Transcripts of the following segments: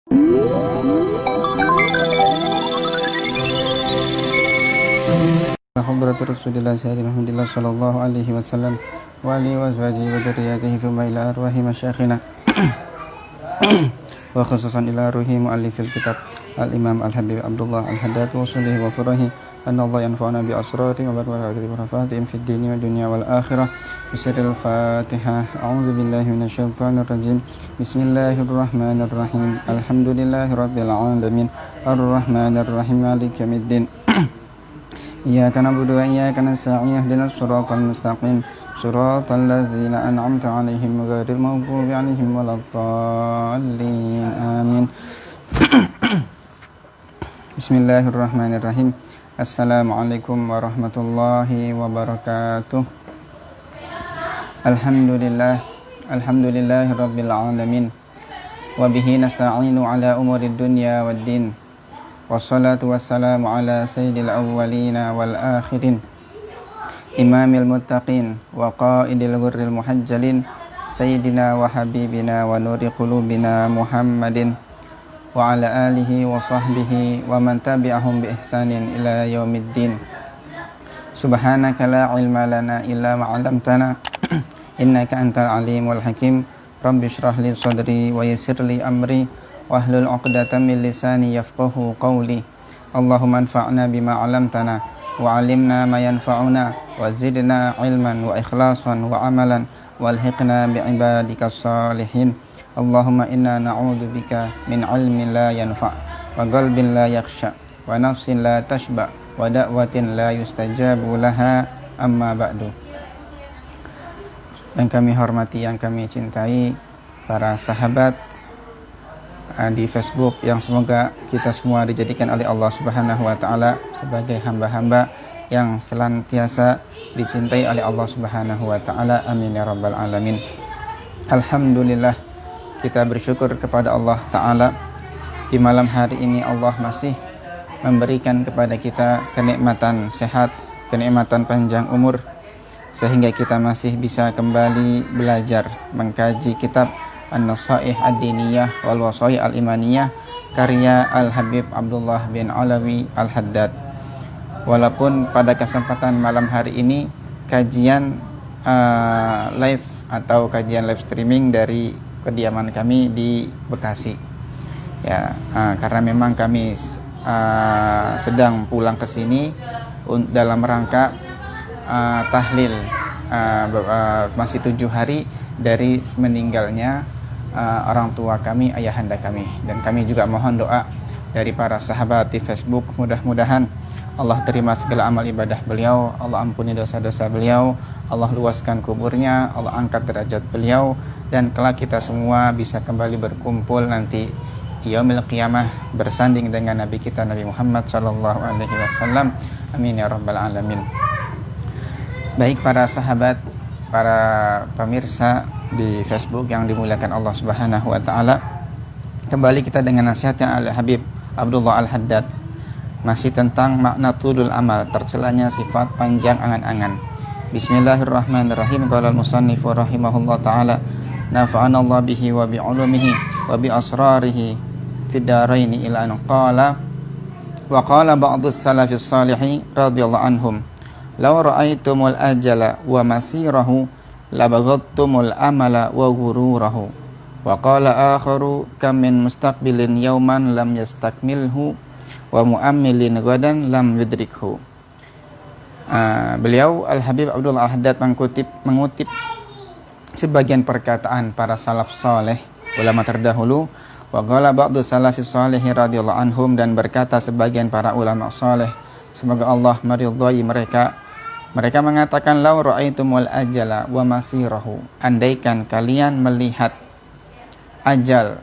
حضرة رسول الله سيدنا محمد صلى الله عليه وسلم وآله وأزواجه وذريته ثم إلى أرواح مشايخنا وخصوصا إلى روح مؤلف الكتاب الإمام الحبيب عبد الله الحداد وصله وفره أن الله ينفعنا بأسراره وبركاتهم في الدين والدنيا والآخرة بسر الفاتحة. أعوذ بالله من الشيطان الرجيم. بسم الله الرحمن الرحيم. الحمد لله رب العالمين الرحمن الرحيم مالك يوم الدين. إياك نعبد وإياك نستعين اهدنا الصراط المستقيم صراط الذين أنعمت عليهم غير المغضوب عليهم ولا الضالين آمين. بسم الله الرحمن الرحيم. Assalamualaikum warahmatullahi wabarakatuh. Alhamdulillahi rabbil alamin. Wabihi nasta'inu ala umuri dunya waddin. Wassalatu wassalamu ala sayyidil awwalina wal akhirin, imamil muttaqin wa qaidil ghurril muhajjalin, sayyidina wa habibina wa nuri qulubina Muhammadin wa ala alihi wa sahbihi wa man tabi'ahum bi ihsanin ila yaumiddin. Subhanaka la ilma lana illa ma 'allamtana innaka antal alimul hakim. Rabbi shrah li sadri wa yassir li amri wahlul 'uqdatam min lisani yafqahu qawli. Allahumma anfa'na bima 'allamtana wa 'allimna ma yanfa'una wa zidna ilman wa ikhlasan wa amalan walhiqna bi ibadikas salihin. Allahumma inna na'udzubika min ilmin la yanfa' wa qalbin la yakhsha wa nafsin la tashba wa da'watin la yustajabu laha, amma ba'du. Yang kami hormati, yang kami cintai para sahabat di Facebook, yang semoga kita semua dijadikan oleh Allah Subhanahu wa taala sebagai hamba-hamba yang senantiasa dicintai oleh Allah Subhanahu wa taala. Amin ya rabbal alamin. Alhamdulillah, kita bersyukur kepada Allah taala di malam hari ini Allah masih memberikan kepada kita kenikmatan sehat, kenikmatan panjang umur, sehingga kita masih bisa kembali belajar mengkaji kitab An-Nasaih Ad-Diniyah wal Wasai Al-Imaniyah karya Al-Habib Abdullah bin Alawi Al-Haddad. Walaupun pada kesempatan malam hari ini kajian live atau kajian live streaming dari kediaman kami di Bekasi ya, karena memang kami sedang pulang ke sini dalam rangka tahlil masih 7 hari dari meninggalnya orang tua kami, ayahanda kami. Dan kami juga mohon doa dari para sahabat di Facebook, mudah-mudahan Allah terima segala amal ibadah beliau, Allah ampuni dosa-dosa beliau, Allah luaskan kuburnya, Allah angkat derajat beliau, dan kelak kita semua bisa kembali berkumpul nanti di yaumil qiyamah bersanding dengan Nabi kita Nabi Muhammad sallallahu alaihi wasallam. Amin ya rabbal alamin. Baik para sahabat, para pemirsa di Facebook yang dimuliakan Allah Subhanahu wa taala, kembali kita dengan nasihatnya Al-Habib Abdullah Al-Haddad, masih tentang makna tulul amal, tercelanya sifat panjang angan-angan. Bismillahirrahmanirrahim. Qala al-musannif rahimahullah taala, nafa'ana Allah bihi wa bi ulumihi wa bi asrarihi fid darain, ila an qala wa qala ba'dhu salafis salihin radhiyallahu anhum, law ra'aitumul ajala wa masirahu labaghattumul amala wa ghururahu. Wa qala akharu kam min mustaqbilin yawman lam yastakmilhu wa mu'ammilin ghadan lam yudrikhu. Beliau Al-Habib Abdullah Al-Haddad mengutip sebagian perkataan para salaf saleh, ulama terdahulu. Wa qala ba'du salafis salihin radhiyallahu anhum, dan berkata sebagian para ulama saleh, semoga Allah meridhai mereka. Mereka mengatakan, law ra'aitumul ajala wa masirahu, andaikan kalian melihat ajal,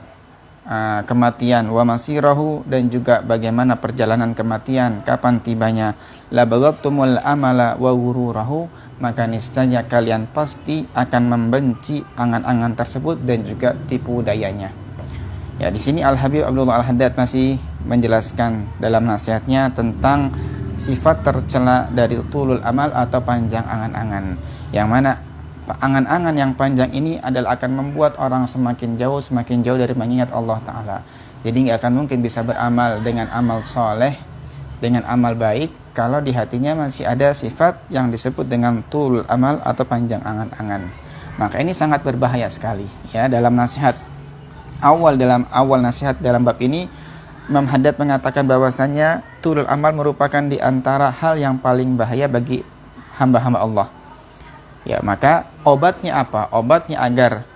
kematian, wa masirahu, dan juga bagaimana perjalanan kematian, kapan tibanya, la baghattumul amala wa ghururahu, maka niscaya kalian pasti akan membenci angan-angan tersebut dan juga tipu dayanya. Ya, di sini Al-Habib Abdullah Al-Haddad masih menjelaskan dalam nasihatnya tentang sifat tercela dari tulul amal atau panjang angan-angan, yang mana angan-angan yang panjang ini adalah akan membuat orang semakin jauh dari mengingat Allah Ta'ala. Jadi nggak akan mungkin bisa beramal dengan amal soleh, dengan amal baik, kalau di hatinya masih ada sifat yang disebut dengan tul amal atau panjang angan-angan. Maka ini sangat berbahaya sekali ya. Dalam awal nasihat dalam bab ini, Imam Haddad mengatakan bahwasanya tulul amal merupakan di antara hal yang paling bahaya bagi hamba-hamba Allah. Ya, maka obatnya apa? Obatnya agar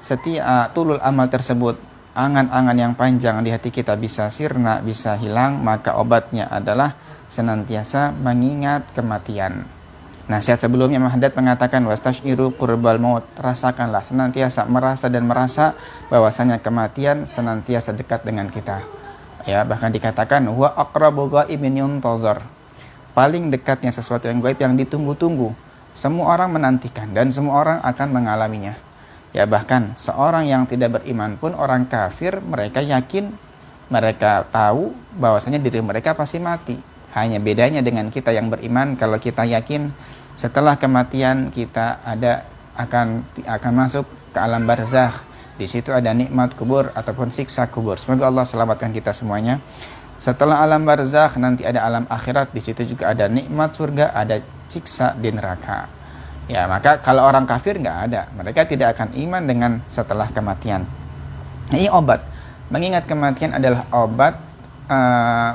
setiap tulul amal tersebut, angan-angan yang panjang di hati kita bisa sirna, bisa hilang, maka obatnya adalah senantiasa mengingat kematian. Nasihat sebelumnya Imam Haddad mengatakan wastasyiru qurbal maut, rasakanlah, senantiasa merasa bahwasanya kematian senantiasa dekat dengan kita. Ya, bahkan dikatakan wa aqrabu ghaibin yuntazar. Paling dekatnya sesuatu yang gaib yang ditunggu-tunggu. Semua orang menantikan dan semua orang akan mengalaminya. Ya, bahkan seorang yang tidak beriman pun, orang kafir, mereka yakin, mereka tahu bahwasanya diri mereka pasti mati. Hanya bedanya dengan kita yang beriman, kalau kita yakin setelah kematian kita akan masuk ke alam barzakh. Di situ ada nikmat kubur ataupun siksa kubur. Semoga Allah selamatkan kita semuanya. Setelah alam barzakh nanti ada alam akhirat, di situ juga ada nikmat surga, ada siksa di neraka. Ya, maka kalau orang kafir nggak ada, mereka tidak akan iman dengan setelah kematian. Ini obat. Mengingat kematian adalah obat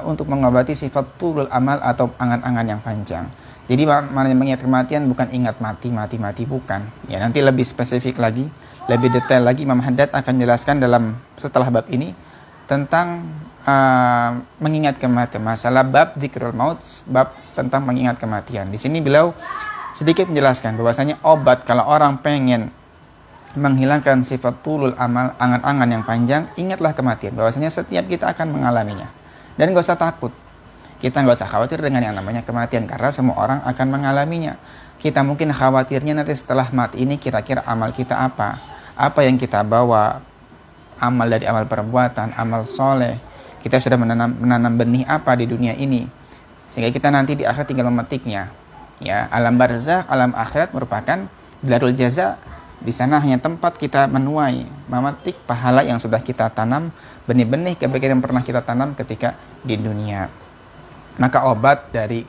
untuk mengobati sifat tulul amal atau angan-angan yang panjang. Jadi mengingat kematian bukan ingat mati bukan. Ya, nanti lebih spesifik lagi, lebih detail lagi Imam Haddad akan jelaskan setelah bab ini tentang mengingat kematian, masalah bab dzikrul maut, bab tentang mengingat kematian. Di sini beliau sedikit menjelaskan bahwasanya obat kalau orang pengen menghilangkan sifat tulul amal, angan-angan yang panjang, ingatlah kematian, bahwasanya setiap kita akan mengalaminya. Dan gak usah takut, kita gak usah khawatir dengan yang namanya kematian, karena semua orang akan mengalaminya. Kita mungkin khawatirnya nanti setelah mati ini kira-kira amal kita apa yang kita bawa, amal dari amal perbuatan, amal soleh, kita sudah menanam benih apa di dunia ini, sehingga kita nanti di akhirat tinggal memetiknya. Ya, alam barzakh, alam akhirat merupakan darul jaza. Di sana hanya tempat kita menuai, memetik pahala yang sudah kita tanam, benih-benih kebaikan yang pernah kita tanam ketika di dunia. Maka obat dari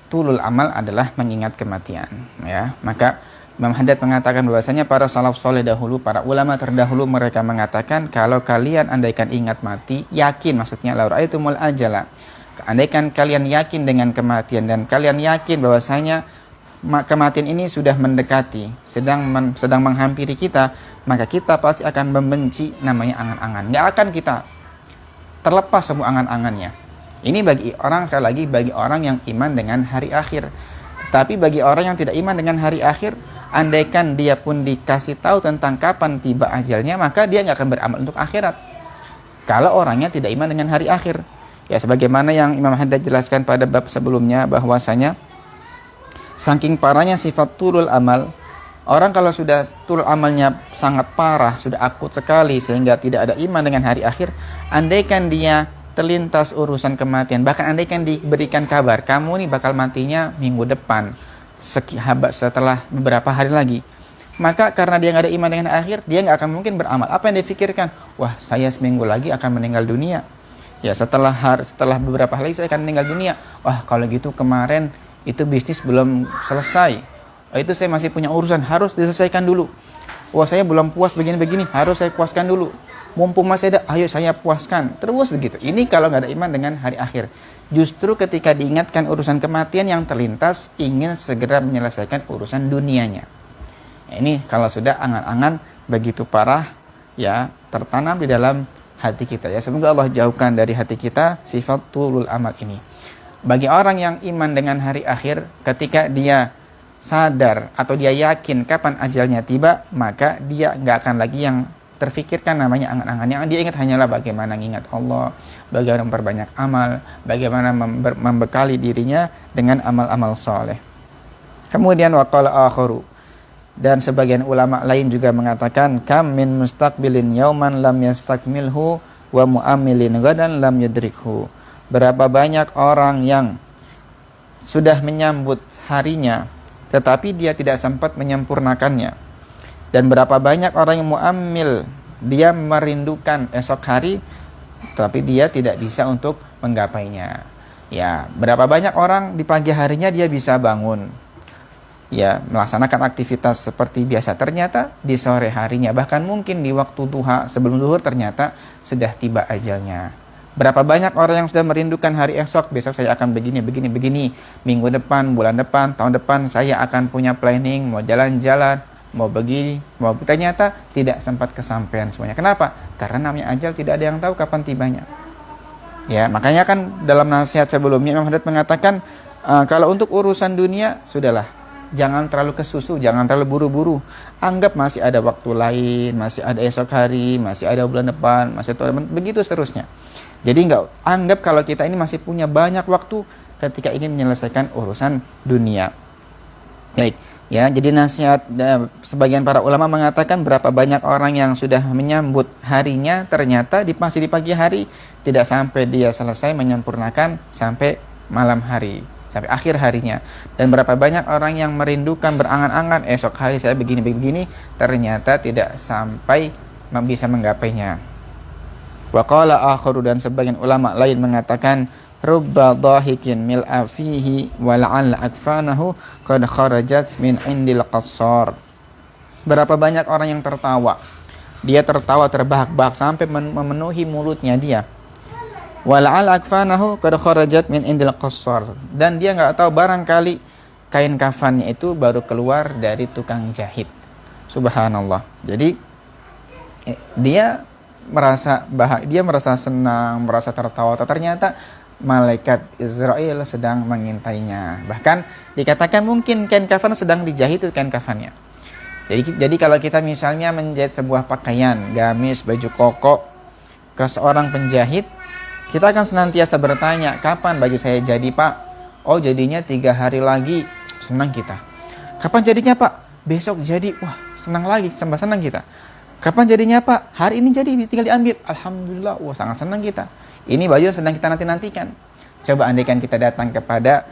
tulul amal adalah mengingat kematian. Ya, maka Imam Haddad mengatakan bahwasanya para salaf soleh dahulu, para ulama terdahulu, mereka mengatakan kalau kalian andaikan ingat mati, yakin, maksudnya la ra'aitumul ajala, andaikan kalian yakin dengan kematian dan kalian yakin bahwasanya kematian ini sudah mendekati, sedang menghampiri kita, maka kita pasti akan membenci namanya angan-angan. Nggak akan kita terlepas semua angan-angannya. Ini bagi orang, sekali lagi, bagi orang yang iman dengan hari akhir. Tetapi bagi orang yang tidak iman dengan hari akhir, andaikan dia pun dikasih tahu tentang kapan tiba ajalnya, maka dia nggak akan beramal untuk akhirat. Kalau orangnya tidak iman dengan hari akhir. Ya, sebagaimana yang Imam Haddad jelaskan pada bab sebelumnya, bahwasanya saking parahnya sifat tulul amal, orang kalau sudah tulul amalnya sangat parah, sudah akut sekali sehingga tidak ada iman dengan hari akhir, andaikan dia terlintas urusan kematian, bahkan andaikan diberikan kabar kamu nih bakal matinya minggu depan, setelah beberapa hari lagi, maka karena dia nggak ada iman dengan akhir, dia nggak akan mungkin beramal. Apa yang dia pikirkan? Wah, saya seminggu lagi akan meninggal dunia. Ya, setelah beberapa hari saya akan meninggal dunia. Wah, kalau gitu kemarin itu bisnis belum selesai. Oh, itu saya masih punya urusan, harus diselesaikan dulu. Wah, saya belum puas begini-begini, harus saya puaskan dulu. Mumpung masih ada, ayo saya puaskan. Terus begitu. Ini kalau nggak ada iman dengan hari akhir. Justru ketika diingatkan urusan kematian yang terlintas, ingin segera menyelesaikan urusan dunianya. Ini kalau sudah angan-angan begitu parah, ya, tertanam di dalam hati kita. Ya, semoga Allah jauhkan dari hati kita sifat tulul amal ini. Bagi orang yang iman dengan hari akhir, ketika dia sadar atau dia yakin kapan ajalnya tiba, maka dia nggak akan lagi yang terfikirkan namanya angan-angan. Yang dia ingat hanyalah bagaimana mengingat Allah, bagaimana memperbanyak amal, bagaimana membekali dirinya dengan amal-amal soleh. Kemudian waqala akharu, dan sebagian ulama lain juga mengatakan kam min mustaqbilin yauman lam yastakmilhu wa mu'amilin ghadan lam yudrikhu. Berapa banyak orang yang sudah menyambut harinya tetapi dia tidak sempat menyempurnakannya, dan berapa banyak orang yang mu'ammil, dia merindukan esok hari tapi dia tidak bisa untuk menggapainya. Ya, berapa banyak orang di pagi harinya dia bisa bangun, ya, melaksanakan aktivitas seperti biasa, ternyata di sore harinya, bahkan mungkin di waktu duha sebelum zuhur, ternyata sudah tiba ajalnya. Berapa banyak orang yang sudah merindukan hari esok, besok saya akan begini, minggu depan, bulan depan, tahun depan saya akan punya planning, mau jalan-jalan, mau begini, mau, ternyata tidak sempat kesampaian semuanya. Kenapa? Karena namanya ajal tidak ada yang tahu kapan tibanya. Ya, makanya kan dalam nasihat sebelumnya Imam Haddad mengatakan, kalau untuk urusan dunia sudahlah, jangan terlalu kesusu, jangan terlalu buru-buru. Anggap masih ada waktu lain, masih ada esok hari, masih ada bulan depan, masih ada, begitu seterusnya. Jadi anggap kalau kita ini masih punya banyak waktu ketika ingin menyelesaikan urusan dunia. Baik, ya, jadi nasihat sebagian para ulama mengatakan berapa banyak orang yang sudah menyambut harinya, ternyata masih di pagi hari, tidak sampai dia selesai menyempurnakan sampai malam hari, sampai akhir harinya. Dan berapa banyak orang yang merindukan, berangan-angan esok hari saya begini, ternyata tidak sampai bisa menggapainya. Wa qala akharu, dan sebagian ulama lain mengatakan, rubba dhahikin mil'a fihi wa la'alla akfanahu qad kharajat min indil qassar. Berapa banyak orang yang tertawa, dia tertawa terbahak-bahak sampai memenuhi mulutnya dia. Wa la'alla akfanahu qad kharajat min indil qassar, dan dia enggak tahu barangkali kain kafannya itu baru keluar dari tukang jahit. Subhanallah. Jadi dia merasa bahagia, merasa senang, merasa tertawa, ternyata malaikat Israel sedang mengintainya. Bahkan dikatakan mungkin kain kafan sedang dijahit, kain kafannya. Jadi kalau kita misalnya menjahit sebuah pakaian, gamis, baju koko ke seorang penjahit, kita akan senantiasa bertanya, kapan baju saya jadi, Pak? Oh, jadinya 3 hari lagi. Senang kita. Kapan jadinya, Pak? Besok jadi. Wah, senang lagi, tambah senang kita. Kapan jadinya, Pak? Hari ini jadi, tinggal diambil. Alhamdulillah, wah, sangat senang kita. Ini baju yang sedang kita nanti-nantikan. Coba andaikan kita datang kepada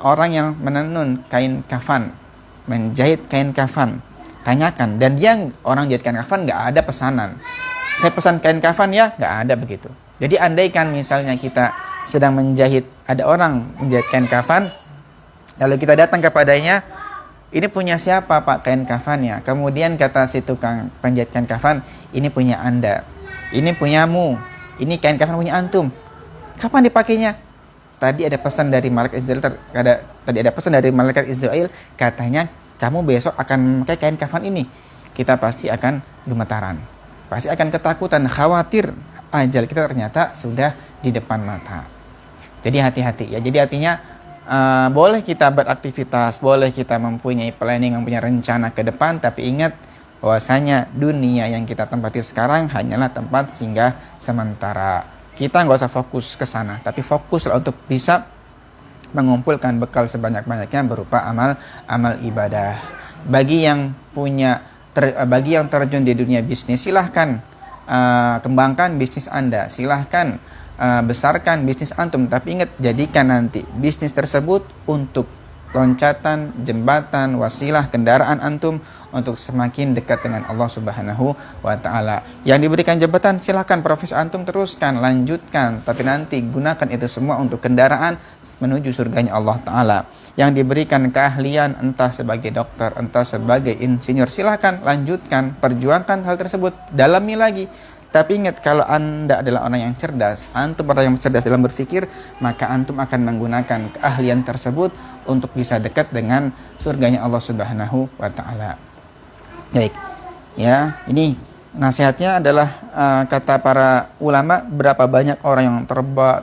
orang yang menenun kain kafan, menjahit kain kafan, tanyakan. Dan dia, orang jahit kain kafan, nggak ada pesanan. Saya pesan kain kafan ya, nggak ada begitu. Jadi andaikan misalnya kita sedang menjahit, ada orang menjahit kain kafan, lalu kita datang kepadanya, ini punya siapa, Pak, kain kafannya? Kemudian kata si tukang penjahit kain kafan, ini punya Anda, ini punyamu, ini kain kafan punya antum. Kapan dipakainya? Tadi ada pesan dari malaikat Israel, tadi ada pesan dari malaikat Israel, katanya kamu besok akan memakai kain kafan ini. Kita pasti akan gemetaran, pasti akan ketakutan, khawatir ajal kita ternyata sudah di depan mata. Jadi hati-hati ya. Jadi artinya boleh kita beraktivitas, boleh kita mempunyai planning, mempunyai rencana ke depan, tapi ingat bahwasanya dunia yang kita tempati sekarang hanyalah tempat singgah sementara. Kita nggak usah fokus ke sana, tapi fokuslah untuk bisa mengumpulkan bekal sebanyak-banyaknya berupa amal ibadah. Bagi yang bagi yang terjun di dunia bisnis, silahkan kembangkan bisnis Anda, silahkan besarkan bisnis antum, tapi ingat, jadikan nanti bisnis tersebut untuk loncatan, jembatan, wasilah, kendaraan antum untuk semakin dekat dengan Allah Subhanahu wa Ta'ala. Yang diberikan jabatan, silahkan profesi antum teruskan, lanjutkan, tapi nanti gunakan itu semua untuk kendaraan menuju surganya Allah Ta'ala. Yang diberikan keahlian, entah sebagai dokter, entah sebagai insinyur, silahkan lanjutkan, perjuangkan hal tersebut, dalami lagi. Tapi ingat, kalau Anda adalah orang yang cerdas, antum orang yang cerdas dalam berpikir, maka antum akan menggunakan keahlian tersebut untuk bisa dekat dengan surganya Allah Subhanahu wa Ta'ala. Baik, ya, ini nasihatnya adalah kata para ulama, berapa banyak orang yang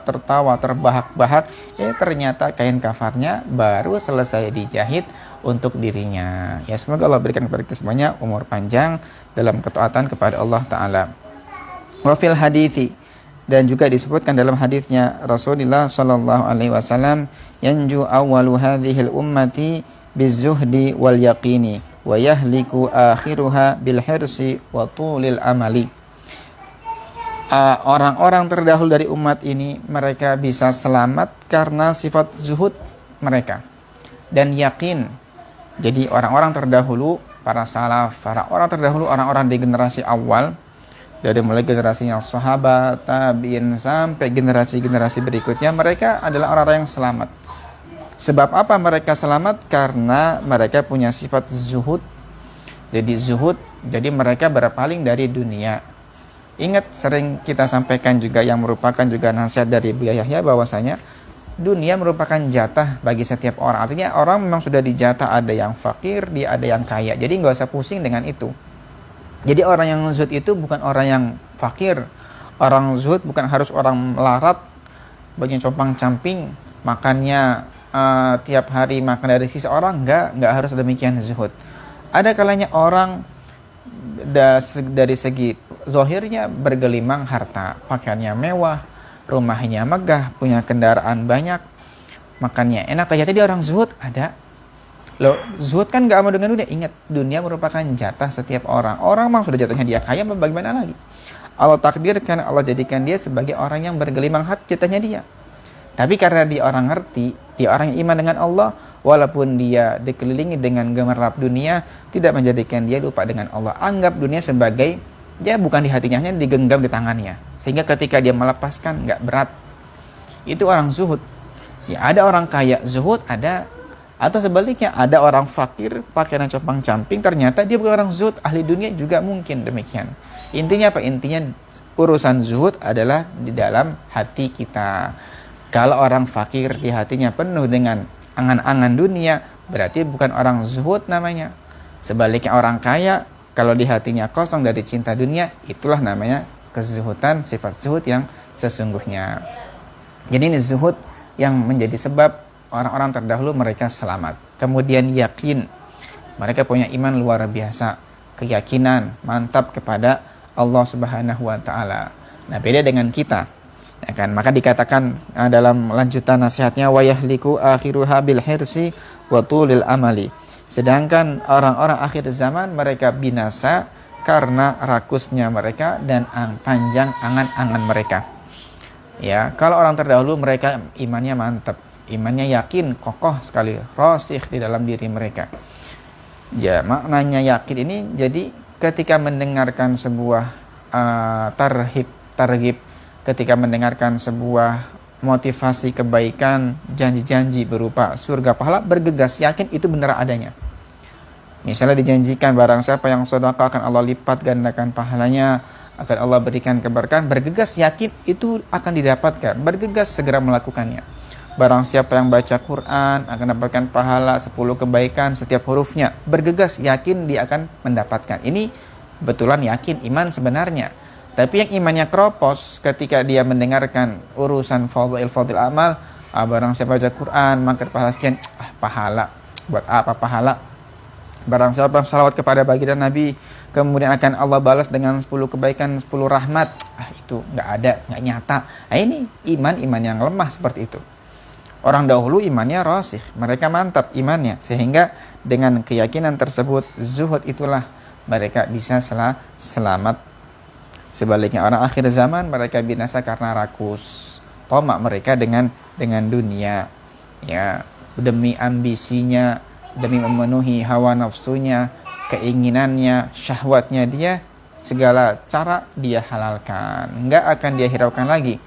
tertawa, terbahak-bahak, ternyata kain kafarnya baru selesai dijahit untuk dirinya. Ya, semoga Allah berikan kepada kita semuanya umur panjang dalam ketaatan kepada Allah Ta'ala. Wa fil hadithi, dan juga disebutkan dalam hadisnya Rasulullah sallallahu alaihi wasallam, yanju awwalu hadhil ummati bizuhdi wal yaqini wa yahliku akhiruha bil hirsi wa tulil amali. Orang-orang terdahulu dari umat ini, mereka bisa selamat karena sifat zuhud mereka dan yakin. Jadi orang-orang terdahulu, para salaf, para orang terdahulu, orang-orang di generasi awal, Dari mulai generasinya sahabat, tabi'in sampai generasi-generasi berikutnya, mereka adalah orang-orang yang selamat. Sebab apa mereka selamat? Karena mereka punya sifat zuhud. Jadi zuhud, jadi mereka berpaling dari dunia. Ingat, sering kita sampaikan juga yang merupakan juga nasihat dari Buya Yahya, bahwasanya dunia merupakan jatah bagi setiap orang. Artinya orang memang sudah dijatah, ada yang fakir, dia ada yang kaya. Jadi nggak usah pusing dengan itu. Jadi orang yang zuhud itu bukan orang yang fakir. Orang zuhud bukan harus orang melarat, bagian compang camping, makannya tiap hari makan dari sisa orang. Nggak harus demikian zuhud. Ada kalanya orang dari segi zahirnya bergelimang harta, pakaiannya mewah, rumahnya megah, punya kendaraan banyak, makannya enak, ternyata dia orang zuhud. Ada loh, zuhud kan gak mau dengan dunia. Ingat, dunia merupakan jatah setiap orang. Orang memang sudah jatuhnya dia kaya, bagaimana lagi? Allah takdirkan, Allah jadikan dia sebagai orang yang bergelimang harta, jatahnya dia. Tapi karena dia orang ngerti, dia orang yang iman dengan Allah, walaupun dia dikelilingi dengan gemerlap dunia, tidak menjadikan dia lupa dengan Allah. Anggap dunia sebagai, ya bukan di hatinya, hanya digenggam di tangannya. Sehingga ketika dia melepaskan, gak berat. Itu orang zuhud. Ya, ada orang kaya zuhud, ada. Atau sebaliknya, ada orang fakir, pakaian compang camping, ternyata dia bukan orang zuhud, ahli dunia juga mungkin demikian. Intinya apa? Intinya urusan zuhud adalah di dalam hati kita. Kalau orang fakir di hatinya penuh dengan angan-angan dunia, berarti bukan orang zuhud namanya. Sebaliknya orang kaya, kalau di hatinya kosong dari cinta dunia, itulah namanya kezuhudan, sifat zuhud yang sesungguhnya. Jadi ini zuhud yang menjadi sebab orang-orang terdahulu mereka selamat. Kemudian yakin, mereka punya iman luar biasa, keyakinan mantap kepada Allah Subhanahu wa taala. Nah, beda dengan kita. Ya kan? Maka dikatakan dalam lanjutan nasihatnya, wa yahliku akhiruha bil hirsi wa tulil amali. Sedangkan orang-orang akhir zaman mereka binasa karena rakusnya mereka dan panjang angan-angan mereka. Ya, kalau orang terdahulu mereka imannya mantap, imannya yakin, kokoh sekali, rasikh di dalam diri mereka. Ya, maknanya yakin ini jadi ketika mendengarkan sebuah tarhib, ketika mendengarkan sebuah motivasi kebaikan, janji-janji berupa surga pahala, bergegas yakin itu benar adanya. Misalnya dijanjikan barang siapa yang sedekah akan Allah lipat gandakan pahalanya, akan Allah berikan keberkahan, bergegas yakin itu akan didapatkan, bergegas segera melakukannya. Barang siapa yang baca Quran akan mendapatkan pahala 10 kebaikan setiap hurufnya, bergegas yakin dia akan mendapatkan. Ini betulan yakin iman sebenarnya. Tapi yang imannya keropos ketika dia mendengarkan urusan fadil amal, barang siapa baca Quran maka pahala sekian, pahala buat apa pahala? Barang siapa salawat kepada baginda Nabi kemudian akan Allah balas dengan 10 kebaikan, 10 rahmat, itu nggak ada, nggak nyata. Nah, ini iman yang lemah seperti itu. Orang dahulu imannya rasikh, mereka mantap imannya, sehingga dengan keyakinan tersebut, zuhud itulah mereka bisa selamat. Sebaliknya orang akhir zaman mereka binasa karena rakus, tamak mereka dengan dunia, ya, demi ambisinya, demi memenuhi hawa nafsunya, keinginannya, syahwatnya dia, segala cara dia halalkan, nggak akan dia hiraukan lagi.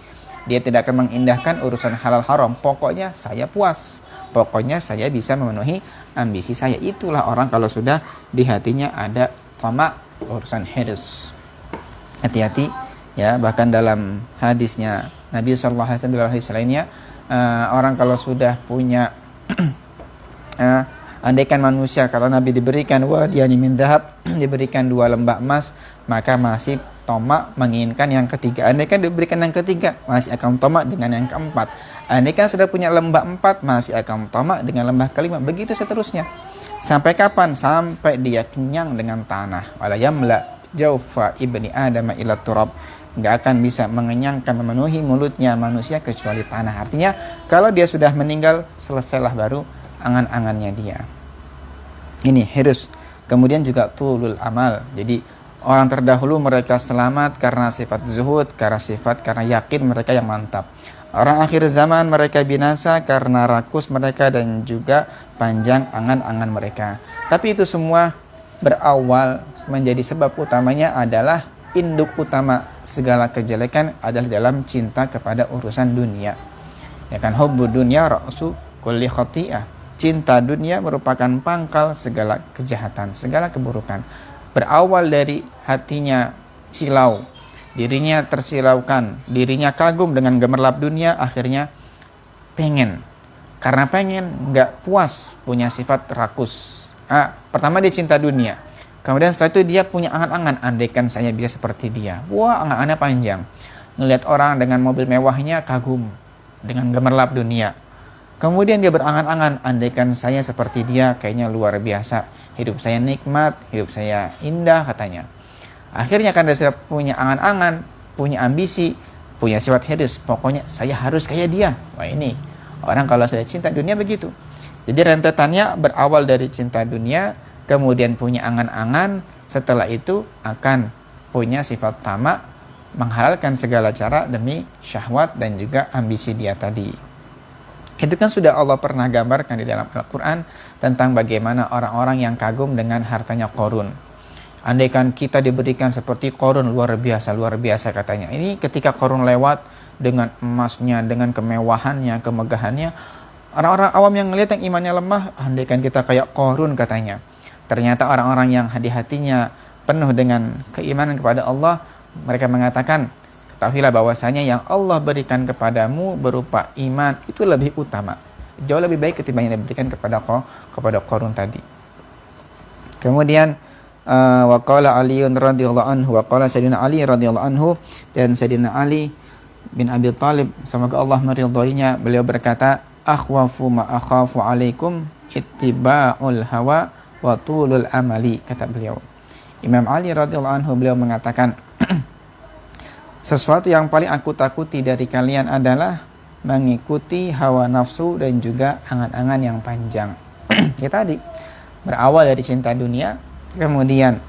Dia tidak akan mengindahkan urusan halal haram. Pokoknya saya puas, pokoknya saya bisa memenuhi ambisi saya. Itulah orang kalau sudah di hatinya ada tamak, urusan hirs. Hati-hati ya, bahkan dalam hadisnya Nabi SAW dalam hadis lainnya, orang kalau sudah punya andaikan manusia, kalau Nabi diberikan wadiyani min dhahab, diberikan 2 lembah emas, maka masih tomak menginginkan yang ketiga. Andaikan diberikan yang ketiga, masih akan tomak dengan yang keempat. Andaikan sudah punya lembah 4, masih akan tomak dengan lembah kelima. Begitu seterusnya. Sampai kapan? Sampai dia kenyang dengan tanah. Wala yamla jaufa ibni Adam ila turab. Nggak akan bisa mengenyangkan, memenuhi mulutnya manusia kecuali tanah. Artinya kalau dia sudah meninggal, selesailah baru angan-angannya dia. Ini hirs. Kemudian juga tulul amal. Jadi orang terdahulu mereka selamat karena sifat zuhud, karena yakin mereka yang mantap. Orang akhir zaman mereka binasa karena rakus mereka dan juga panjang angan-angan mereka. Tapi itu semua berawal menjadi sebab utamanya adalah induk utama segala kejelekan adalah dalam cinta kepada urusan dunia. Ya kan, hubbu dunya ra'su kulli khati'ah. Cinta dunia merupakan pangkal segala kejahatan, segala keburukan. Berawal dari hatinya silau, dirinya tersilaukan, dirinya kagum dengan gemerlap dunia, akhirnya pengen. Karena pengen, nggak puas, punya sifat rakus. Pertama dia cinta dunia. Kemudian setelah itu dia punya angan-angan, andaikan saya bisa seperti dia. Wah, angan-angannya panjang. Ngelihat orang dengan mobil mewahnya, kagum dengan gemerlap dunia. Kemudian dia berangan-angan, andaikan saya seperti dia, kayaknya luar biasa. Hidup saya nikmat, hidup saya indah katanya. Akhirnya kan dia sudah punya angan-angan, punya ambisi, punya sifat hiris. Pokoknya saya harus kayak dia. Wah, ini orang kalau sudah cinta dunia begitu. Jadi rentetannya berawal dari cinta dunia, kemudian punya angan-angan, setelah itu akan punya sifat tamak, menghalalkan segala cara demi syahwat dan juga ambisi dia tadi. Itu kan sudah Allah pernah gambarkan di dalam Al-Quran tentang bagaimana orang-orang yang kagum dengan hartanya Qarun. Andaikan kita diberikan seperti Qarun, luar biasa katanya. Ini ketika Qarun lewat dengan emasnya, dengan kemewahannya, kemegahannya, orang-orang awam yang melihat yang imannya lemah, andaikan kita kayak Qarun katanya. Ternyata orang-orang yang hati-hatinya penuh dengan keimanan kepada Allah, mereka mengatakan, ketahuilah bahwasanya yang Allah berikan kepadamu berupa iman itu lebih utama, jauh lebih baik ketimbang yang diberikan kepada Qarun tadi. Kemudian waqala Ali radhiyallahu anhu, waqala Sayyidina Ali radhiyallahu anhu, dan Sayyidina Ali bin Abi Thalib, semoga Allah meridhoinya, beliau berkata, akhwafu ma akhafu alaikum ittiba'ul hawa wa tulul amali, kata beliau. Imam Ali radhiyallahu anhu, beliau mengatakan, sesuatu yang paling aku takuti dari kalian adalah mengikuti hawa nafsu dan juga angan-angan yang panjang. Ya tadi, berawal dari cinta dunia, kemudian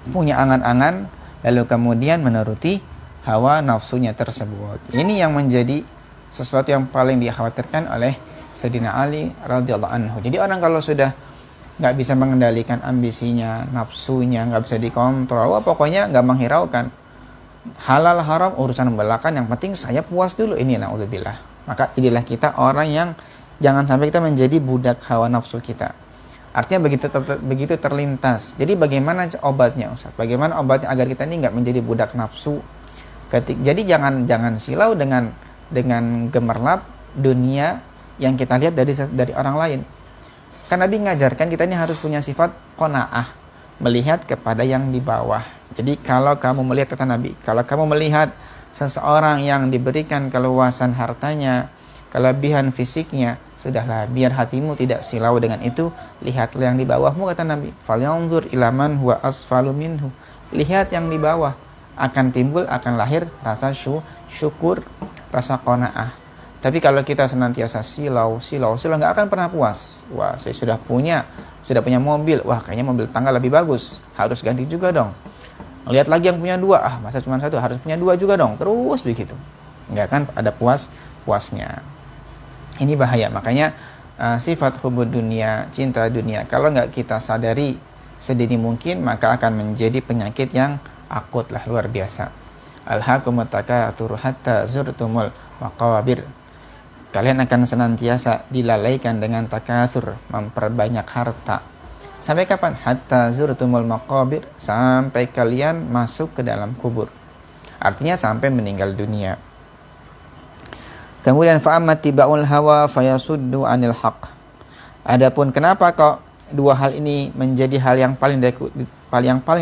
punya angan-angan, lalu kemudian menuruti hawa nafsunya tersebut. Ini yang menjadi sesuatu yang paling dikhawatirkan oleh Sayyidina Ali radhiyallahu anhu. Jadi orang kalau sudah nggak bisa mengendalikan ambisinya, nafsunya, nggak bisa dikontrol, pokoknya nggak menghiraukan halal haram urusan belakang, yang penting saya puas dulu. Ini naudzubillah. Maka jadilah kita orang yang jangan sampai kita menjadi budak hawa nafsu kita. Artinya begitu terlintas. Jadi bagaimana obatnya, Ustaz? Bagaimana obatnya agar kita ini nggak menjadi budak nafsu? Jadi jangan silau dengan gemerlap dunia yang kita lihat dari orang lain. Kan Nabi ngajarkan kita ini harus punya sifat qanaah, melihat kepada yang di bawah. Jadi kalau kamu melihat, kata Nabi, kalau kamu melihat seseorang yang diberikan keluasan hartanya, kelebihan fisiknya, sudahlah, biar hatimu tidak silau dengan itu, lihatlah yang di bawahmu, kata Nabi. Falyanzur ila man huwa asfalu minhu. Lihat yang di bawah, akan timbul, akan lahir rasa syukur, rasa qanaah. Tapi kalau kita senantiasa silau, nggak akan pernah puas. Wah, saya sudah punya mobil, wah kayaknya mobil tangga lebih bagus, harus ganti juga dong. Lihat lagi yang punya dua, masa cuma satu, harus punya dua juga dong. Terus begitu, nggak akan ada puasnya. Ini bahaya. Makanya sifat hubud dunia, cinta dunia, kalau nggak kita sadari sedini mungkin, maka akan menjadi penyakit yang akut lah, luar biasa. Alhaakumut takatsur hatta zurtumul maqabir. Kalian akan senantiasa dilalaikan dengan takatsur, memperbanyak harta. Sampai kapan? Hatta zurtumul maqabir, sampai kalian masuk ke dalam kubur. Artinya sampai meninggal dunia. Kemudian fa'ammat tibaul hawa fayasuddu anil haq. Adapun kenapa kok dua hal ini menjadi hal yang paling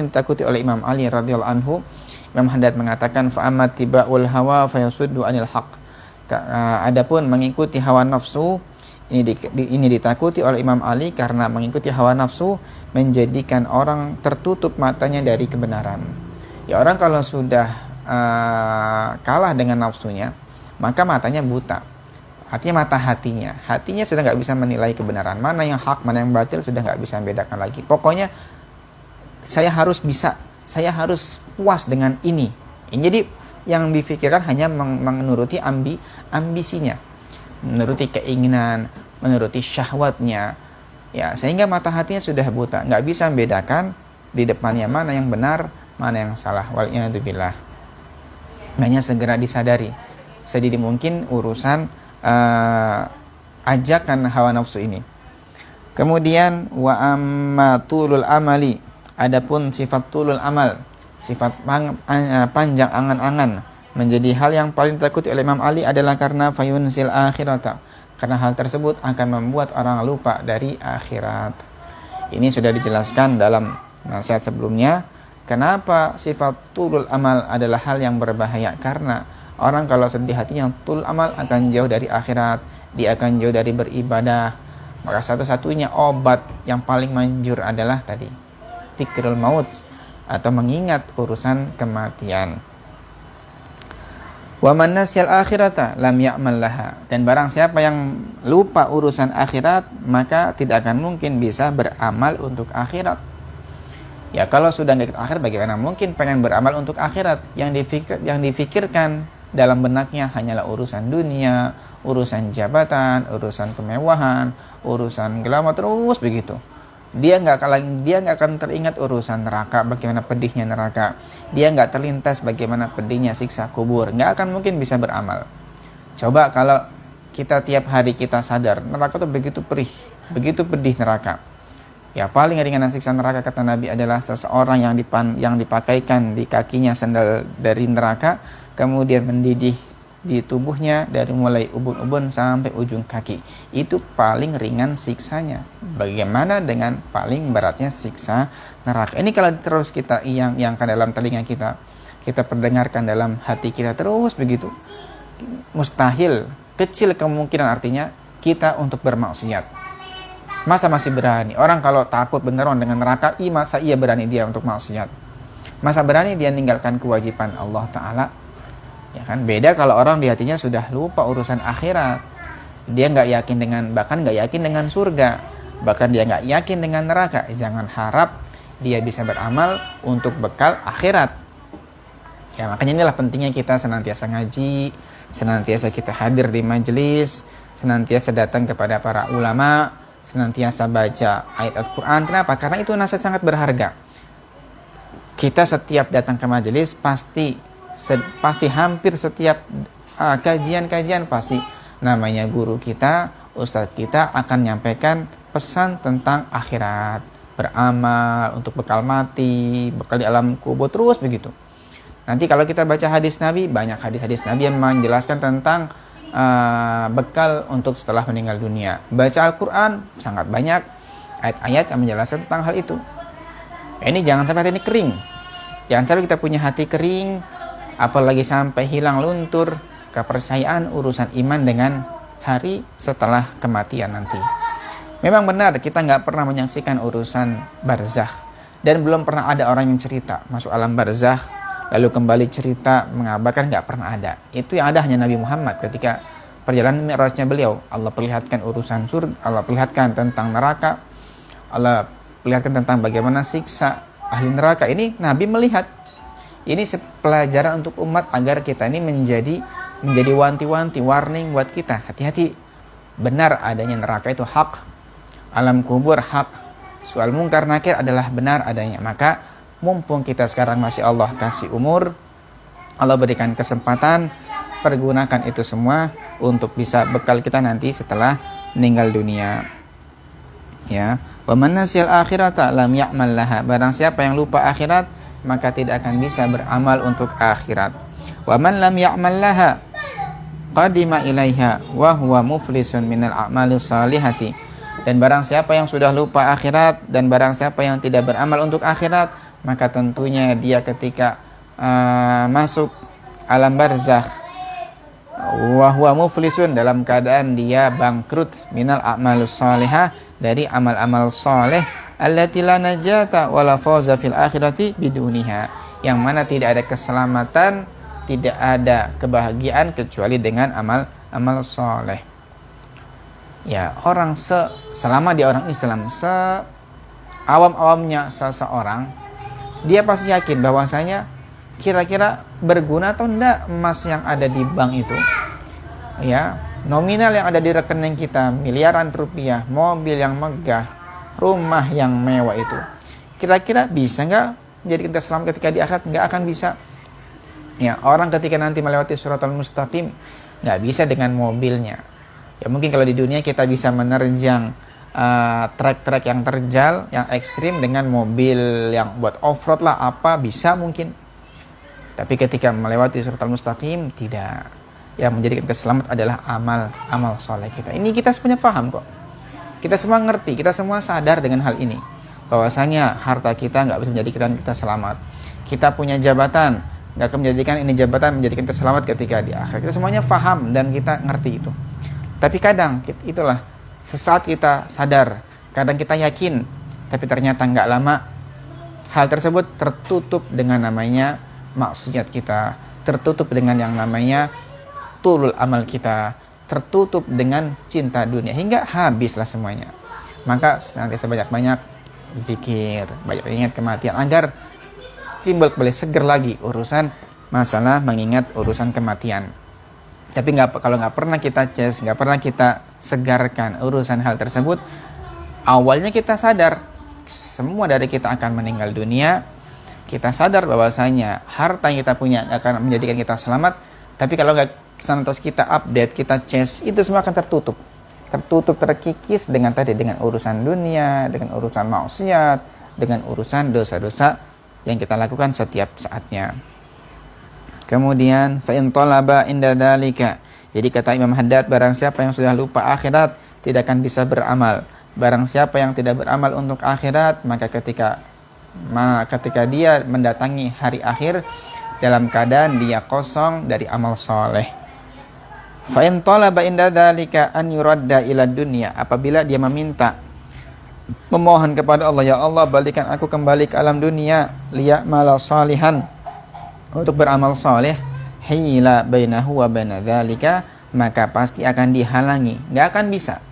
ditakuti oleh Imam Ali radhiyallahu anhu? Imam Haddad mengatakan fa'ammat tibaul hawa fayasuddu anil haq. Adapun mengikuti hawa nafsu, ini ditakuti oleh Imam Ali karena mengikuti hawa nafsu menjadikan orang tertutup matanya dari kebenaran. Ya, orang kalau sudah kalah dengan nafsunya, maka matanya buta. Artinya mata hatinya sudah nggak bisa menilai kebenaran, mana yang hak, mana yang batil, sudah nggak bisa membedakan lagi. Pokoknya saya harus bisa, saya harus puas dengan ini. Jadi yang difikirkan hanya menuruti ambisinya, menuruti keinginan, menuruti syahwatnya, ya, sehingga mata hatinya sudah buta, nggak bisa membedakan di depannya mana yang benar, mana yang salah. Wal'iyadzubillah. Makanya segera disadari sedini mungkin urusan ajakan hawa nafsu ini. Kemudian wa amma tulul amali, adapun sifat tulul amal, sifat panjang angan-angan menjadi hal yang paling ditakuti oleh Imam Ali adalah karena fayunsil akhirata, karena hal tersebut akan membuat orang lupa dari akhirat. Ini sudah dijelaskan dalam nasihat sebelumnya. Kenapa sifat tulul amal adalah hal yang berbahaya? Karena orang kalau sudah di hatinya tulul amal akan jauh dari akhirat, dia akan jauh dari beribadah. Maka satu-satunya obat yang paling manjur adalah tadi dzikrul maut, atau mengingat urusan kematian. Wa man nasyal akhirata lam ya'mal laha, dan barang siapa yang lupa urusan akhirat maka tidak akan mungkin bisa beramal untuk akhirat. Ya kalau sudah nggak ikut akhirat, bagaimana mungkin pengen beramal untuk akhirat? Yang difikirkan dalam benaknya hanyalah urusan dunia, urusan jabatan, urusan kemewahan, urusan glamour, terus begitu. Dia nggak akan teringat urusan neraka, bagaimana pedihnya neraka. Dia nggak terlintas bagaimana pedihnya siksa kubur. Nggak akan mungkin bisa beramal. Coba kalau kita tiap hari kita sadar neraka itu begitu perih, begitu pedih neraka. Ya paling ringan siksa neraka kata Nabi adalah seseorang yang dipakaikan di kakinya sandal dari neraka, kemudian mendidih di tubuhnya dari mulai ubun-ubun sampai ujung kaki. Itu paling ringan siksanya. Bagaimana dengan paling beratnya siksa neraka? Ini kalau terus kita yang dalam telinga kita, kita perdengarkan dalam hati kita terus begitu, mustahil, kecil kemungkinan artinya kita untuk bermaksiat. Masa masih berani? Orang kalau takut beneran dengan neraka, masa iya berani dia untuk maksiat? Masa berani dia meninggalkan kewajiban Allah Ta'ala? Ya kan, beda kalau orang di hatinya sudah lupa urusan akhirat. Dia nggak yakin bahkan nggak yakin dengan surga, bahkan dia nggak yakin dengan neraka. Jangan harap dia bisa beramal untuk bekal akhirat. Ya makanya inilah pentingnya kita senantiasa ngaji, senantiasa kita hadir di majelis, senantiasa datang kepada para ulama, senantiasa baca ayat Al-Quran. Kenapa? Karena itu nasihat sangat berharga. Kita setiap datang ke majelis pasti hampir setiap kajian pasti namanya guru kita, ustadz kita akan menyampaikan pesan tentang akhirat, beramal untuk bekal mati, bekal di alam kubur, terus begitu. Nanti kalau kita baca hadis Nabi, banyak hadis-hadis Nabi yang menjelaskan tentang bekal untuk setelah meninggal dunia. Baca Al-Quran sangat banyak ayat-ayat yang menjelaskan tentang hal itu. Ini jangan sampai hati ini kering, jangan sampai kita punya hati kering, apalagi sampai hilang luntur kepercayaan urusan iman dengan hari setelah kematian nanti. Memang benar kita nggak pernah menyaksikan urusan barzakh, dan belum pernah ada orang yang cerita masuk alam barzakh lalu kembali cerita mengabarkan, nggak pernah ada. Itu yang ada hanya Nabi Muhammad ketika perjalanan mi'rajnya beliau. Allah perlihatkan urusan surga, Allah perlihatkan tentang neraka, Allah perlihatkan tentang bagaimana siksa ahli neraka. Ini Nabi melihat. Ini pelajaran untuk umat agar kita ini menjadi wanti-wanti, warning buat kita. Hati-hati, benar adanya neraka itu hak, alam kubur hak, soal mungkar nakir adalah benar adanya. Maka mumpung kita sekarang masih Allah kasih umur, Allah berikan kesempatan, pergunakan itu semua untuk bisa bekal kita nanti setelah meninggal dunia. Ya, wa man nasyal akhirata lam ya'mal laha, barang siapa yang lupa akhirat maka tidak akan bisa beramal untuk akhirat. Wa man lam ya'mal laha qadima ilaiha wa huwa muflisun minal a'mali salihati, dan barang siapa yang sudah lupa akhirat dan barang siapa yang tidak beramal untuk akhirat, maka tentunya dia ketika masuk alam barzakh wa huwa muflisun, dalam keadaan dia bangkrut, minal a'mal salihah, dari amal-amal saleh, allati la najata wala fawza fil akhirati biduniha, yang mana tidak ada keselamatan, tidak ada kebahagiaan kecuali dengan amal soleh. Ya, orang selama dia orang Islam, awam-awamnya seseorang, dia pasti yakin bahwasanya kira-kira berguna atau enggak emas yang ada di bank itu. Ya, nominal yang ada di rekening kita miliaran rupiah, mobil yang megah, rumah yang mewah itu, kira-kira bisa nggak menjadikan kita selamat ketika di akhirat? Nggak akan bisa. Ya, orang ketika nanti melewati Shiratal Mustaqim nggak bisa dengan mobilnya. Ya mungkin kalau di dunia kita bisa menerjang trek-trek yang terjal, yang ekstrim dengan mobil yang buat off-road lah, apa bisa mungkin. Tapi ketika melewati Shiratal Mustaqim, tidak. Yang menjadikan kita selamat adalah amal soleh kita. Ini kita semuanya paham kok. Kita semua ngerti, kita semua sadar dengan hal ini. Bahwasanya harta kita nggak bisa menjadikan kita selamat. Kita punya jabatan, nggak akan menjadikan ini jabatan menjadikan kita selamat ketika di akhirat. Kita semuanya paham dan kita ngerti itu. Tapi kadang itulah sesaat kita sadar, kadang kita yakin, tapi ternyata nggak lama hal tersebut tertutup dengan namanya maksiat kita, tertutup dengan yang namanya tulul amal kita, tertutup dengan cinta dunia hingga habislah semuanya. Maka nanti sebanyak-banyak zikir, banyak ingat kematian agar timbul kembali seger lagi urusan masalah mengingat urusan kematian. Tapi kalau nggak pernah kita nggak pernah kita segarkan urusan hal tersebut, awalnya kita sadar semua dari kita akan meninggal dunia, kita sadar bahwasanya harta yang kita punya akan menjadikan kita selamat, tapi kalau nggak terus kita update, kita itu semua akan tertutup, terkikis dengan urusan dunia, dengan urusan maksiat, dengan urusan dosa-dosa yang kita lakukan setiap saatnya. Kemudian fa in talaba inda dzalika. Jadi kata Imam Haddad, barang siapa yang sudah lupa akhirat tidak akan bisa beramal. Barang siapa yang tidak beramal untuk akhirat, maka ketika dia mendatangi hari akhir dalam keadaan dia kosong dari amal soleh. Fa in talaba inda dzalika an yuradda ila dunya. Apabila dia memohon kepada Allah, ya Allah balikan aku kembali ke alam dunia, liya'mala salihan, untuk beramal soleh, hila bainahu wa baina dzalika, maka pasti akan dihalangi, nggak akan bisa.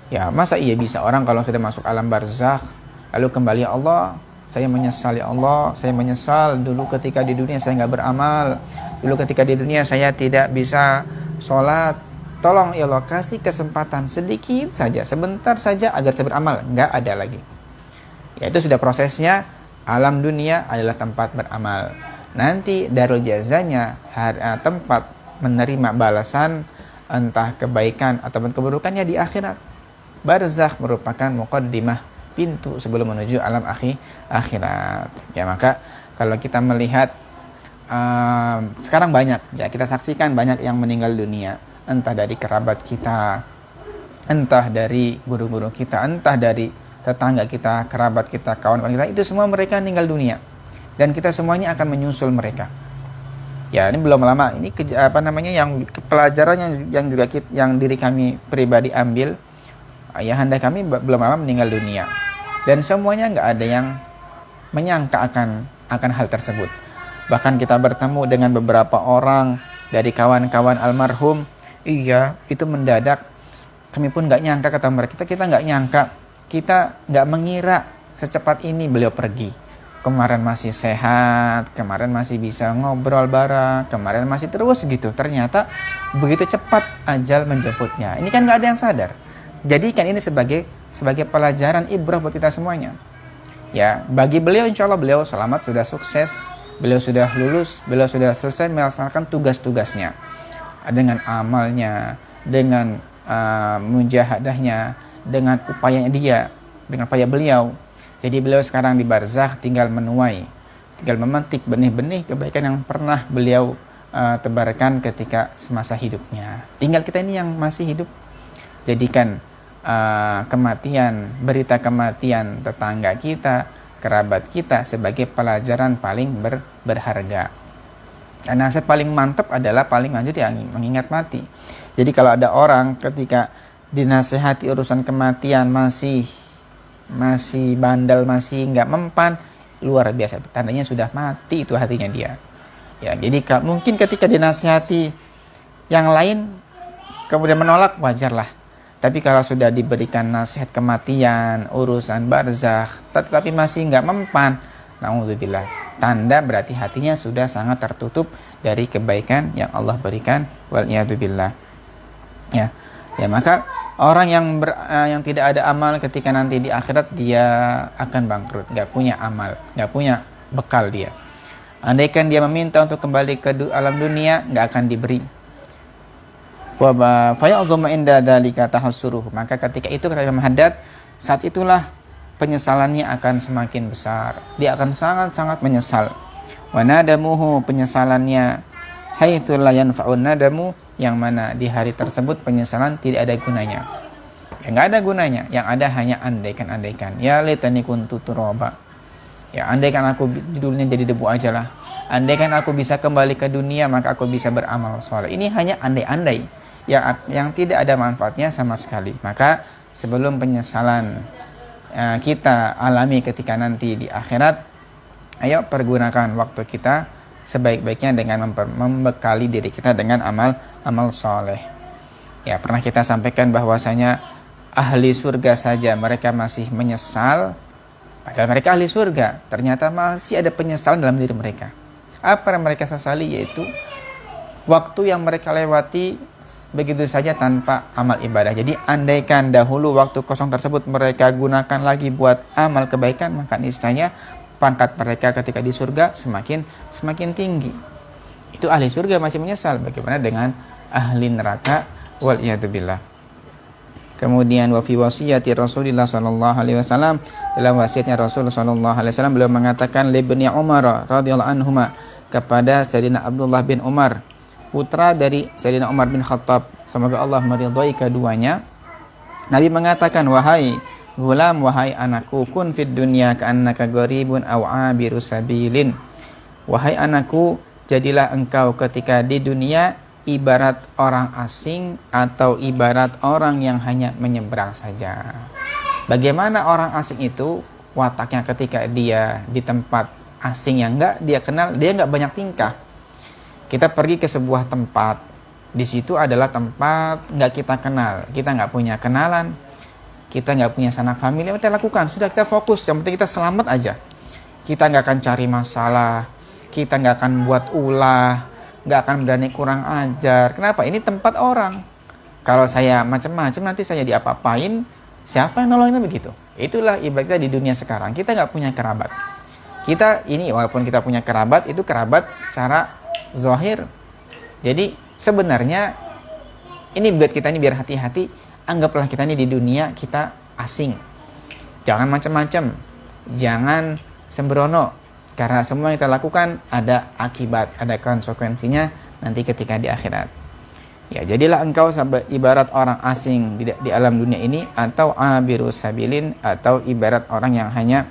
Ya masa iya bisa orang kalau sudah masuk alam barzakh lalu kembali, ya Allah saya menyesal, ya Allah saya menyesal dulu ketika di dunia saya nggak beramal, dulu ketika di dunia saya tidak bisa sholat, tolong ya Allah kasih kesempatan sedikit saja, sebentar saja agar saya beramal. Nggak ada lagi. Ya itu sudah prosesnya. Alam dunia adalah tempat beramal. Nanti darul jazanya, tempat menerima balasan entah kebaikan ataupun keburukannya di akhirat. Barzakh merupakan muqaddimah, pintu sebelum menuju alam akhirat. Ya maka kalau kita melihat sekarang banyak ya kita saksikan banyak yang meninggal dunia, entah dari kerabat kita, entah dari guru-guru kita, entah dari tetangga kita, kerabat kita, kawan-kawan kita, itu semua mereka meninggal dunia. Dan kita semuanya akan menyusul mereka. Ya, ini belum lama. Ini yang pelajaran yang diri kami pribadi ambil. Ayahanda kami belum lama meninggal dunia. Dan semuanya nggak ada yang menyangka akan hal tersebut. Bahkan kita bertemu dengan beberapa orang dari kawan-kawan almarhum. Iya, itu mendadak. Kami pun nggak nyangka, kata mereka. Kita nggak nyangka. Kita nggak mengira secepat ini beliau pergi. Kemarin masih sehat, kemarin masih bisa ngobrol bareng, kemarin masih terus gitu. Ternyata begitu cepat ajal menjemputnya. Ini kan nggak ada yang sadar. Jadikan ini sebagai pelajaran ibrah buat kita semuanya. Ya, bagi beliau insya Allah beliau selamat, sudah sukses, beliau sudah lulus, beliau sudah selesai melaksanakan tugas-tugasnya dengan amalnya, dengan mujahadahnya, dengan upayanya dia, dengan upaya beliau. Jadi beliau sekarang di barzakh tinggal menuai, tinggal memetik benih-benih kebaikan yang pernah beliau tebarkan ketika semasa hidupnya. Tinggal kita ini yang masih hidup, jadikan berita kematian tetangga kita, kerabat kita sebagai pelajaran paling berharga. Dan nasihat paling mantap adalah paling lanjut yang mengingat mati. Jadi kalau ada orang ketika dinasehati urusan kematian masih bandel, masih nggak mempan, luar biasa, tandanya sudah mati itu hatinya dia. Ya, jadi mungkin ketika dinasihati yang lain kemudian menolak, wajarlah. Tapi kalau sudah diberikan nasihat kematian, urusan barzakh, tetapi masih nggak mempan, naudzubillah, tanda berarti hatinya sudah sangat tertutup dari kebaikan yang Allah berikan, waliyadzubillah. Ya maka orang yang tidak ada amal ketika nanti di akhirat dia akan bangkrut, nggak punya amal, nggak punya bekal dia. Andaikan dia meminta untuk kembali ke alam dunia, nggak akan diberi. Wa faya'dhamu inda dzalika tahassuruhu. Maka ketika itu kata Imam Haddad, saat itulah penyesalannya akan semakin besar. Dia akan sangat-sangat menyesal. Wa nadamuhu, penyesalannya, haitsu la yanfa'un nadamu, yang mana di hari tersebut penyesalan tidak ada gunanya. Ya, nggak ada gunanya. Yang ada hanya andaikan-andaikan. Ya laitani kuntu turaba. Ya, andaikan aku di dunia jadi debu aja lah. Andaikan aku bisa kembali ke dunia, maka aku bisa beramal soleh. Ini hanya andai-andai yang tidak ada manfaatnya sama sekali. Maka sebelum penyesalan kita alami ketika nanti di akhirat, ayo pergunakan waktu kita sebaik-baiknya dengan membekali diri kita dengan amal soleh. Ya, pernah kita sampaikan bahwasanya ahli surga saja mereka masih menyesal, padahal mereka ahli surga. Ternyata masih ada penyesalan dalam diri mereka. Apa yang mereka sesali, yaitu waktu yang mereka lewati begitu saja tanpa amal ibadah. Jadi andaikan dahulu waktu kosong tersebut mereka gunakan lagi buat amal kebaikan, maka niscaya pangkat mereka ketika di surga semakin tinggi. Itu ahli surga masih menyesal. Bagaimana dengan ahli neraka? Wal iyadu billah. Kemudian wa fi wasiyati Rasulullah sallallahu alaihi wasallam, dalam wasiatnya Rasul sallallahu alaihi wasallam beliau mengatakan li ibni Umar radhiyallahu anhuma, kepada Sayyidina Abdullah bin Umar, putra dari Sayyidina Umar bin Khattab, semoga Allah meridhai keduanya. Nabi mengatakan, wahai gulam, wahai anakku, kun fid dunya ka'annaka gharibun aw 'abiru sabilin. Wahai anakku, jadilah engkau ketika di dunia ibarat orang asing atau ibarat orang yang hanya menyeberang saja. Bagaimana orang asing itu wataknya ketika dia di tempat asing yang enggak dia kenal, dia enggak banyak tingkah. Kita pergi ke sebuah tempat, di situ adalah tempat enggak kita kenal, kita enggak punya kenalan, kita enggak punya sanak famili. Kita lakukan, sudah, kita fokus, yang penting kita selamat aja. Kita enggak akan cari masalah, kita enggak akan buat ulah, nggak akan berani kurang ajar. Kenapa? Ini tempat orang. Kalau saya macam-macam, nanti saya diapa-apain, siapa yang nolongin? Begitu. Itulah ibaratnya di dunia sekarang. Kita nggak punya kerabat. Kita ini, walaupun kita punya kerabat, itu kerabat secara zahir. Jadi sebenarnya ini buat kita ini biar hati-hati. Anggaplah kita ini di dunia kita asing. Jangan macam-macam. Jangan sembrono. Karena semua yang kita lakukan ada akibat, ada konsekuensinya nanti ketika di akhirat. Ya, jadilah engkau ibarat orang asing di alam dunia ini, atau abiru sabilin, atau ibarat orang yang hanya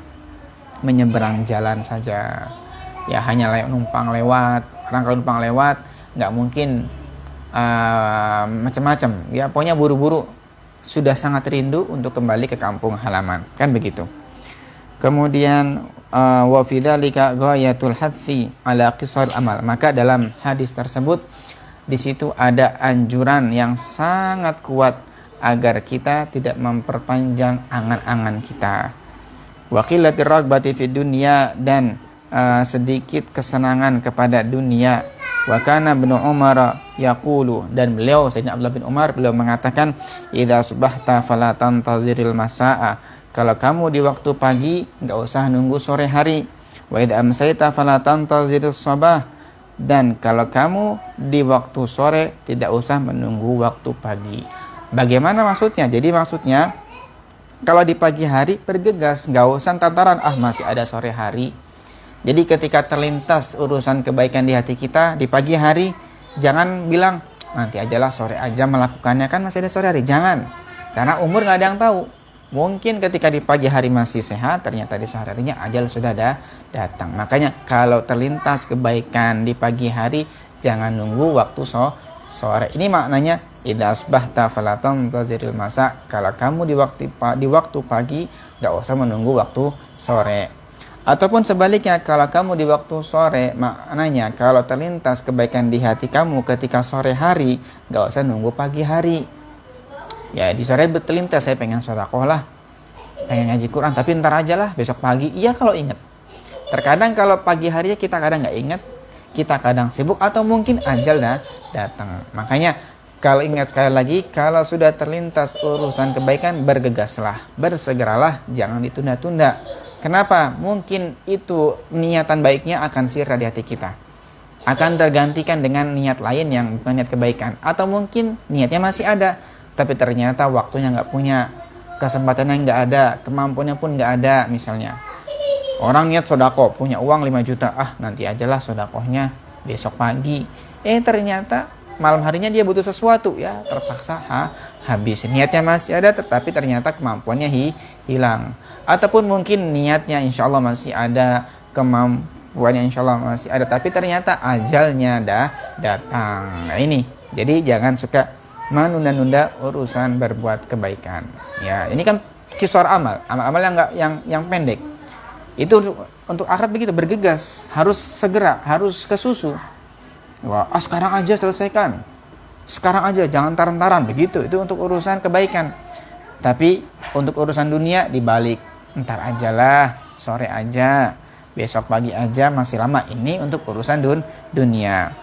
menyeberang jalan saja. Ya, hanya numpang lewat. Orang kalau numpang lewat nggak mungkin macam-macam. Ya, pokoknya buru-buru, sudah sangat rindu untuk kembali ke kampung halaman. Kan begitu. Kemudian wa fi dzalika ghayatul hadsi ala qisar amal. Maka dalam hadis tersebut di situ ada anjuran yang sangat kuat agar kita tidak memperpanjang angan-angan kita. Wa qillatir raghbati fid dunya, dan sedikit kesenangan kepada dunia. Wa kana Ibnu Umar yaqulu, dan beliau Sayyidina Abdullah bin Umar beliau mengatakan, idza subahta fala tantaziril masaa. Kalau kamu di waktu pagi, nggak usah nunggu sore hari. Wa idza amsayta fala tantazirus sabah. Dan kalau kamu di waktu sore, tidak usah menunggu waktu pagi. Bagaimana maksudnya? Jadi maksudnya, kalau di pagi hari bergegas, nggak usah tantaran, masih ada sore hari. Jadi ketika terlintas urusan kebaikan di hati kita di pagi hari, jangan bilang nanti ajalah, sore aja melakukannya, kan masih ada sore hari. Jangan, karena umur nggak ada yang tahu. Mungkin ketika di pagi hari masih sehat, ternyata di sore harinya ajal sudah datang. Makanya kalau terlintas kebaikan di pagi hari, jangan nunggu waktu sore. Ini maknanya idza asbahta fala tantaziril masa. Kalau kamu di waktu pagi, nggak usah menunggu waktu sore. Ataupun sebaliknya, kalau kamu di waktu sore, maknanya kalau terlintas kebaikan di hati kamu ketika sore hari, nggak usah nunggu pagi hari. Ya, di sore terlintas, saya pengen sedekah lah, pengen ngaji Quran, tapi ntar aja lah, besok pagi. Iya kalau ingat. Terkadang kalau pagi harinya kita kadang nggak ingat, kita kadang sibuk, atau mungkin ajal datang. Makanya kalau ingat, sekali lagi, kalau sudah terlintas urusan kebaikan, bergegaslah, bersegeralah, jangan ditunda-tunda. Kenapa? Mungkin itu niatan baiknya akan sirna di hati kita, akan tergantikan dengan niat lain yang bukan niat kebaikan. Atau mungkin niatnya masih ada, tapi ternyata waktunya nggak punya, kesempatannya nggak ada, kemampuannya pun nggak ada. Misalnya orang niat sodako, punya uang 5 juta, nanti ajalah sodakohnya besok pagi. Ternyata malam harinya dia butuh sesuatu, ya terpaksa habis. Niatnya masih ada, tetapi ternyata kemampuannya hilang. Ataupun mungkin niatnya insya Allah masih ada, kemampuannya insya Allah masih ada, tapi ternyata ajalnya datang. Nah ini, jadi jangan suka menunda-nunda urusan berbuat kebaikan. Ya, ini kan kisar amal yang pendek. Itu untuk akhirat begitu, bergegas, harus segera, harus ke susu. Wah, sekarang aja selesaikan, sekarang aja, jangan taran-taran begitu. Itu untuk urusan kebaikan. Tapi untuk urusan dunia dibalik, ntar ajalah, sore aja, besok pagi aja, masih lama. Ini untuk urusan dunia.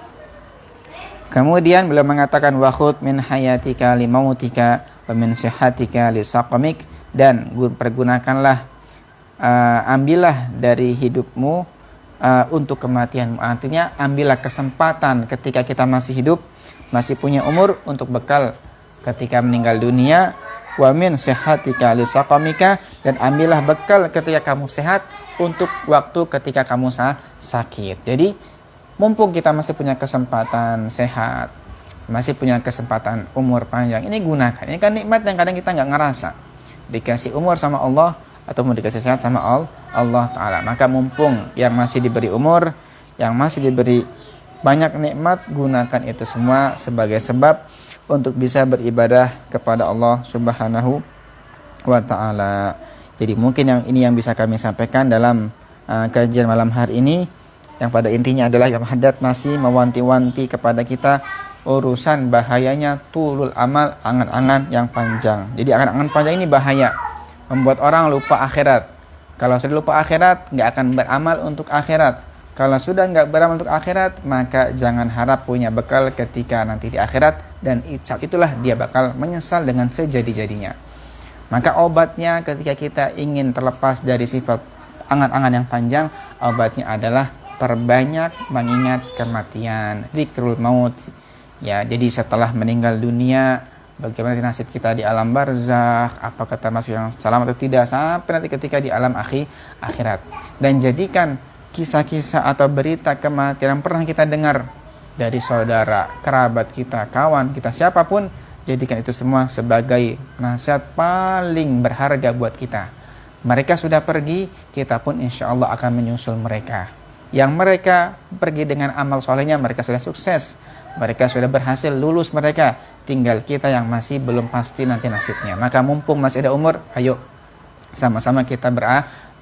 Kemudian beliau mengatakan wakhud min hayatika li mautika wa min sihatika li saqamik, dan pergunakanlah, ambillah dari hidupmu untuk kematianmu. Artinya ambillah kesempatan ketika kita masih hidup, masih punya umur, untuk bekal ketika meninggal dunia. Wa min sihatika li saqamika, dan ambillah bekal ketika kamu sehat untuk waktu ketika kamu sakit. Jadi mumpung kita masih punya kesempatan sehat, masih punya kesempatan umur panjang, ini gunakan. Ini kan nikmat yang kadang kita nggak ngerasa. Dikasih umur sama Allah atau mau dikasih sehat sama Allah Ta'ala. Maka mumpung yang masih diberi umur, yang masih diberi banyak nikmat, gunakan itu semua sebagai sebab untuk bisa beribadah kepada Allah Subhanahu wa Ta'ala. Jadi mungkin yang bisa kami sampaikan dalam kajian malam hari ini, yang pada intinya adalah Imam Haddad masih mewanti-wanti kepada kita urusan bahayanya tulul amal, angan-angan yang panjang. Jadi angan-angan panjang ini bahaya, membuat orang lupa akhirat. Kalau sudah lupa akhirat, nggak akan beramal untuk akhirat. Kalau sudah nggak beramal untuk akhirat, maka jangan harap punya bekal ketika nanti di akhirat, dan saat itulah dia bakal menyesal dengan sejadi-jadinya. Maka obatnya ketika kita ingin terlepas dari sifat angan-angan yang panjang, obatnya adalah perbanyak mengingat kematian, dzikrul maut. Ya, jadi setelah meninggal dunia, bagaimana nasib kita di alam barzakh, apakah termasuk yang selamat atau tidak, sampai nanti ketika di alam akhirat. Dan jadikan kisah-kisah atau berita kematian yang pernah kita dengar dari saudara, kerabat kita, kawan kita, siapapun, jadikan itu semua sebagai nasihat paling berharga buat kita. Mereka sudah pergi, kita pun insya Allah akan menyusul mereka. Yang mereka pergi dengan amal solehnya, mereka sudah sukses, mereka sudah berhasil lulus mereka. Tinggal kita yang masih belum pasti nanti nasibnya. Maka mumpung masih ada umur, ayo sama-sama kita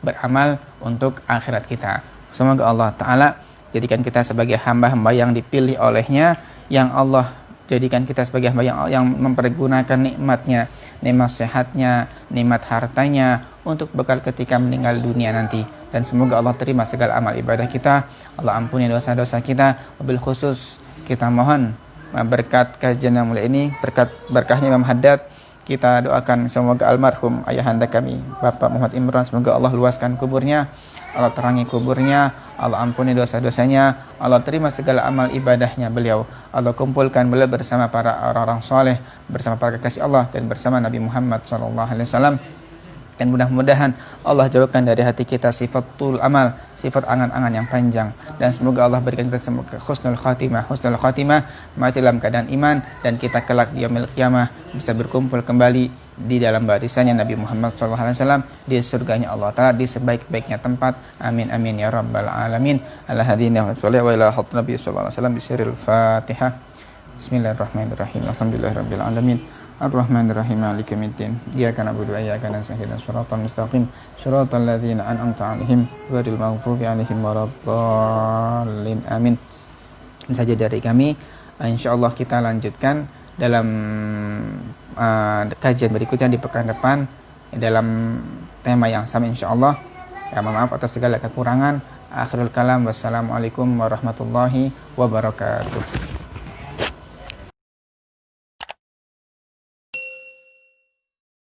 beramal untuk akhirat kita. Semoga Allah Ta'ala jadikan kita sebagai hamba-hamba yang dipilih olehnya, yang Allah jadikan kita sebagai hamba yang mempergunakan nikmatnya, nikmat sehatnya, nikmat hartanya untuk bekal ketika meninggal dunia nanti. Dan semoga Allah terima segala amal ibadah kita, Allah ampuni dosa-dosa kita. Wabil khusus kita mohon berkat kajian yang mulia ini, berkat berkahnya Imam Haddad, kita doakan semoga almarhum ayahanda kami Bapak Muhammad Imran, semoga Allah luaskan kuburnya, Allah terangi kuburnya, Allah ampuni dosa-dosanya, Allah terima segala amal ibadahnya beliau, Allah kumpulkan beliau bersama para orang-orang soleh, bersama para kekasih Allah, dan bersama Nabi Muhammad SAW. Dan mudah-mudahan Allah jauhkan dari hati kita sifat tul amal, sifat angan-angan yang panjang. Dan semoga Allah berikan kita semua husnul khatimah, mati dalam keadaan iman, dan kita kelak di yaumil qiyamah bisa berkumpul kembali di dalam barisannya Nabi Muhammad SAW, di surganya Allah Ta'ala, di sebaik-baiknya tempat. Amin amin ya rabbal alamin. Ala hadina wa ila hadratin Nabi sallallahu alaihi wasallam bisiril Fatihah. Bismillahirrahmanirrahim. Alhamdulillahirabbil alamin. Ar-Rahmanir-Rahim, Maliki yaumiddin. Iyyaka na'budu wa iyyaka nasta'in. Ihdinas siratal mustaqim, siratal ladzina an'amta 'alaihim ghairil maghdubi 'alaihim waladdallin. Amin. Ini saja dari kami. Insyaallah kita lanjutkan dalam kajian berikutnya di pekan depan dalam tema yang sama insyaallah. Ya, maaf atas segala kekurangan. Akhirul kalam, wassalamualaikum warahmatullahi wabarakatuh.